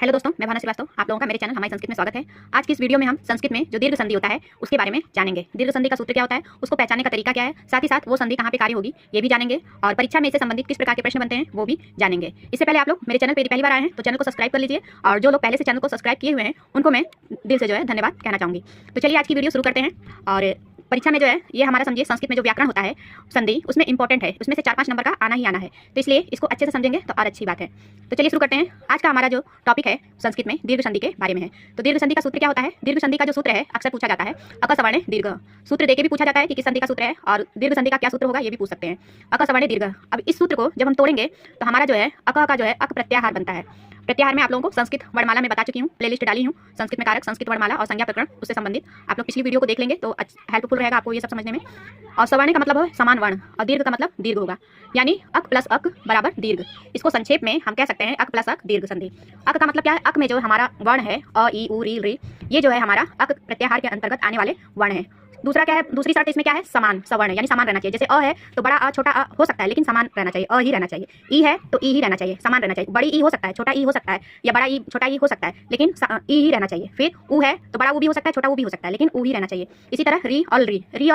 Hello दोस्तों, मैं भावना श्रीवास्तव। आप लोगों का मेरे चैनल हमारी संस्कृत में स्वागत है। आज की इस वीडियो में हम संस्कृत में जो दीर्घ संधि होता है उसके बारे में जानेंगे। दीर्घ संधि का सूत्र क्या होता है, उसको पहचानने का तरीका क्या है, साथ ही साथ वो संधि कहाँ पे कार्य होगी ये भी जानेंगे और परीक्षा में इससे संबंधित किस प्रकार के प्रश्न बनते हैं वो भी जानेंगे। इससे पहले आप लोग मेरे चैनल पर पहली बार आए हैं तो चैनल को सब्सक्राइब कर लीजिए और जो लोग पहले से चैनल को सब्सक्राइब किए हुए हैं उनको मैं दिल से जो है धन्यवाद कहना चाहूँगी। तो चलिए आज की वीडियो शुरू करते हैं। और परीक्षा में जो है ये हमारा समझिए संस्कृत में जो व्याकरण होता है संधि उसमें इंपॉर्टेंट है, उसमें से 4-5 नंबर का आना ही आना है, तो इसलिए इसको अच्छे से समझेंगे तो और अच्छी बात है। तो चलिए शुरू करते हैं। आज का हमारा जो टॉपिक है संस्कृत में दीर्घ संधि के बारे में है। तो दीर्घ संधि का सूत्र क्या होता है? दीर्घ संधि का जो सूत्र है अक्सर पूछा जाता है अक सवर्ण दीर्घ। सूत्र देके भी पूछा जाता है कि किस संधि का सूत्र है और दीर्घ संधि का क्या सूत्र होगा ये भी पूछ सकते हैं। अक सवर्ण दीर्घ। अब इस सूत्र को जब हम तोड़ेंगे तो हमारा जो है अक का जो है अक प्रत्याहार बनता है। प्रत्याहार में आप लोगों को संस्कृत वर्णमाला में बता चुकी हूँ, प्लेलिस्ट डाली हूँ संस्कृत में कारक, संस्कृत वर्णमाला और संज्ञा प्रकरण उससे संबंधित। आप लोग पिछली वीडियो को देख लेंगे तो हेल्पफुल रहेगा आपको ये सब समझने में। और सवर्ण का मतलब है समान वर्ण और दीर्घ का मतलब दीर्घ होगा, यानी अक प्लस अक बराबर दीर्घ। इसको संक्षेप में हम कह सकते हैं अक प्लस अक दीर्घ संधि। अक का मतलब क्या है? अक में जो हमारा वर्ण है अ ई उ री री, ये जो है हमारा अक प्रत्याहार के अंतर्गत आने वाले वर्ण है। दूसरा क्या है? दूसरी शर्त इसमें क्या है? समान, सवर्ण यानी समान रहना चाहिए। जैसे अ है तो बड़ा अ छोटा अ हो सकता है लेकिन समान रहना चाहिए, अ ही रहना चाहिए। ई है तो ई ही रहना चाहिए, समान रहना चाहिए। बड़ी ई हो सकता है, छोटा ई हो सकता है, या बड़ा ई छोटा ई हो सकता है लेकिन ई ही रहना चाहिए। फिर उ है तो बड़ा उ भी हो सकता है, छोटा उ भी हो सकता है लेकिन उ ही रहना चाहिए। इसी तरह री और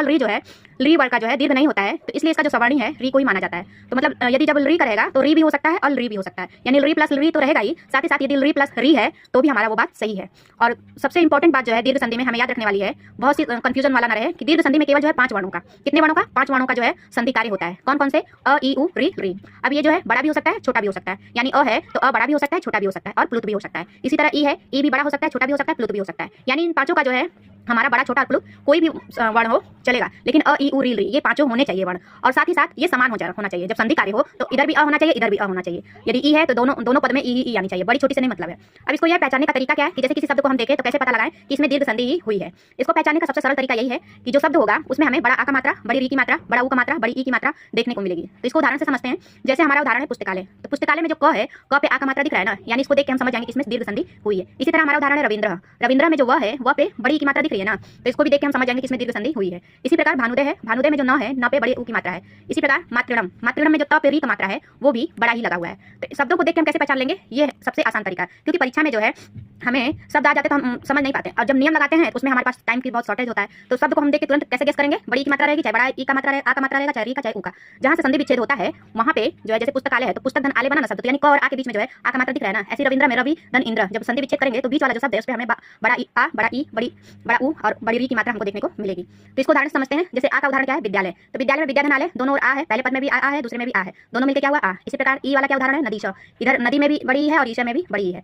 री जो है री वर्ड का जो है दीर्घ नहीं होता है तो इसलिए इसका जो सवर्णी है री को ही माना जाता है। तो मतलब यदि जब री करेगा तो री भी हो सकता है और री भी हो सकता है, यानी री प्लस री तो रहेगा ही, साथ ही साथ यदि री प्लस री है तो भी हमारा वो बात सही है। और सबसे इंपॉर्टेंट बात जो है दीर्घ संधि में हमें याद रखने वाली है, बहुत सी कंफ्यूजन वाला ना रहे कि दीर्घ संधि में केवल जो है 5 वर्णों का, कितने वर्णों का? 5 वर्णों का जो है संधि कार्य होता है। कौन कौन से? अ ई उ री। अब ये जो है बड़ा भी हो सकता है छोटा भी हो सकता है, यानी अ है तो अ बड़ा भी हो सकता है छोटा भी हो सकता है और प्लुत भी हो सकता है। इसी तरह ई है, ई भी बड़ा हो सकता है छोटा भी हो सकता है प्लुत भी हो सकता है। यानी इन पांचों का जो है हमारा बड़ा छोटा प्लुत कोई भी वर्ण हो चलेगा, लेकिन अ ई उ री ये पांचों होने चाहिए वर्ण, और साथ ही साथ ये समान होना चाहिए। जब संधि कार्य हो तो इधर भी अ होना चाहिए इधर भी अ होना चाहिए। यदि ई है तो दोनों पद में ई आनी चाहिए, बड़ी छोटी से नहीं मतलब है। अब इसको यह पहचानने का तरीका क्या है कि जैसे किसी शब्द को हम देखें तो कैसे पता लगाएं कि इसमें दीर्घ संधि ही हुई है। इसको पहचानने का सबसे सरल तरीका यही है कि जो शब्द होगा उसमें हमें बड़ा आ का मात्रा, बड़ी री की मात्रा, बड़ा उ का मात्रा, बड़ी ई की मात्रा देखने को मिलेगी। तो इसको उदाहरण से समझते हैं। जैसे हमारा उदाहरण है पुस्तकालय, तो पुस्तकालय में जो क है क पे आ का मात्रा दिख रहा है ना, यानी इसको देख के हम समझ जाएंगे कि इसमें दीर्घ संधि हुई है। इसी तरह हमारा उदाहरण है रविंद्र, रविंद्र में जो व है वह पे बड़ी की मात्रा दिख रही है ना, तो इसको भी देख के हम समझ जाएंगे कि इसमें दीर्घ संधि हुई है। इसी प्रकार भानुदय है, भानुदय में जो न है न पे बड़ी उ की मात्रा है। इसी प्रकार मातृणम, मातृणम में जो त पे री की मात्रा है वो भी बड़ा ही लगा हुआ है। तो शब्दों को देख के हम कैसे पहचान लेंगे? ये सबसे आसान तरीका है, क्योंकि परीक्षा में जो है हमें शब्द आ जाते तो हम समझ नहीं पाते, और जब नियम लगाते हैं तो उसमें हमारे पास टाइम की बहुत शॉर्टेज होता है। तो शब्द को हम देख के तुरंत कैसे गेस करेंगे? बड़ी की मात्रा रहेगी, चाहे बड़ा ई का मात्रा रहेगा, आ का मात्रा रहेगा, चाहे री का चाहे उ का। जहां से संधि विच्छेद होता है वहां पे जो है, जैसे पुस्तकालय है तो पुस्तक धन आले बना ना शब्द, तो यानी क और आ के बीच में जो है आ का मात्रा दिख रहा है ना, ऐसे रविंद्र में रवि धन इंद्र, जब संधि विच्छेद करेंगे तो बीच वाला जो शब्द है उस पे हमें बड़ा ई आ, बड़ा ई, बड़ा उ और बड़ी री की मात्रा हमको देखने को मिलेगी। तो इसको उदाहरण समझते हैं। जैसे आ का उदाहरण क्या है? विद्यालय, तो विद्यालय में विद्याधन आले, दोनों ओर आ है, पहले पद में भी आ है दूसरे में भी आ है, दोनों मिलकर क्या हुआ? आ। इसी प्रकार ई वाला क्या उदाहरण है? नदीश, इधर नदी में भी बड़ी है और ईशा में भी बड़ी है।